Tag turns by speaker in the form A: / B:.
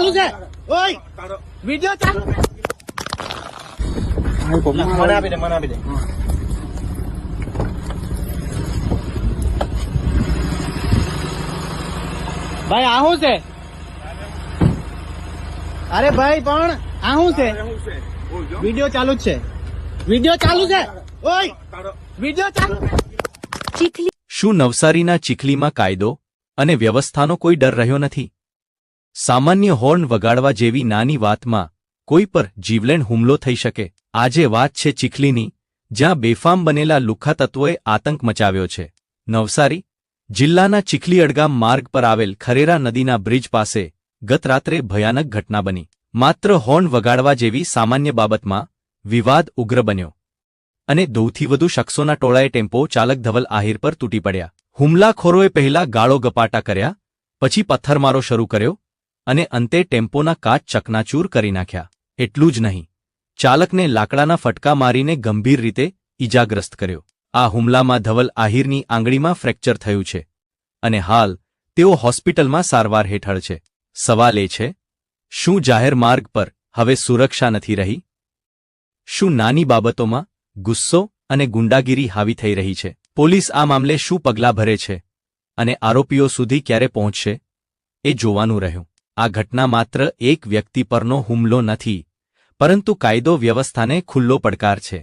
A: ચાલુ છે ઓય વિડિયો ચાલુ છે
B: મને આપી દે
A: ભાઈ આ શું છે અરે ભાઈ પણ આ શું છે વિડિયો ચાલુ જ છે વિડિયો ચાલુ છે ઓય વિડિયો ચાલુ છે
C: શું નવસારીના ચીખલીમાં કાયદો અને વ્યવસ્થાનો કોઈ ડર રહ્યો નથી? સામાન્ય હોર્ન વગાડવા જેવી નાની વાતમાં કોઈ પર જીવલેણ હુમલો થઈ શકે. આજે વાત છે ચીખલીની, જ્યાં બેફામ બનેલા લુખ્ખા તત્વોએ આતંક મચાવ્યો છે. નવસારી જિલ્લાના ચીખલી અડગામ માર્ગ પર આવેલ ખરેરા નદીના બ્રિજ પાસે ગત રાત્રે ભયાનક ઘટના બની. માત્ર હોર્ન વગાડવા જેવી સામાન્ય બાબતમાં વિવાદ ઉગ્ર બન્યો અને 2થી વધુ શખ્સોના ટોળાએ ટેમ્પો ચાલક ધવલ આહિર પર તૂટી પડ્યા. હુમલાખોરોએ પહેલા ગાળો ગપાટા કર્યા, પછી પથ્થરમારો શરૂ કર્યો અને અંતે ટેમ્પોના કાચ ચકનાચૂર કરી નાખ્યા. એટલું જ નહીં, ચાલકને લાકડાના ફટકા મારીને ગંભીર રીતે ઈજાગ્રસ્ત કર્યો. આ હુમલામાં ધવલ આહિરની આંગળીમાં ફ્રેક્ચર થયું છે અને હાલ તેઓ હોસ્પિટલમાં સારવાર હેઠળ છે. સવાલ એ છે, શું જાહેર માર્ગ પર હવે સુરક્ષા નથી રહી? શું નાની બાબતોમાં ગુસ્સો અને ગુંડાગીરી હાવી થઈ રહી છે? પોલીસ આ મામલે શું પગલાં ભરે છે અને આરોપીઓ સુધી ક્યારે પહોંચશે એ જોવાનું રહ્યું. આ ઘટના માત્ર એક વ્યક્તિ પરનો હુમલો નથી, પરંતુ કાયદો વ્યવસ્થાને ખુલ્લો પડકાર છે.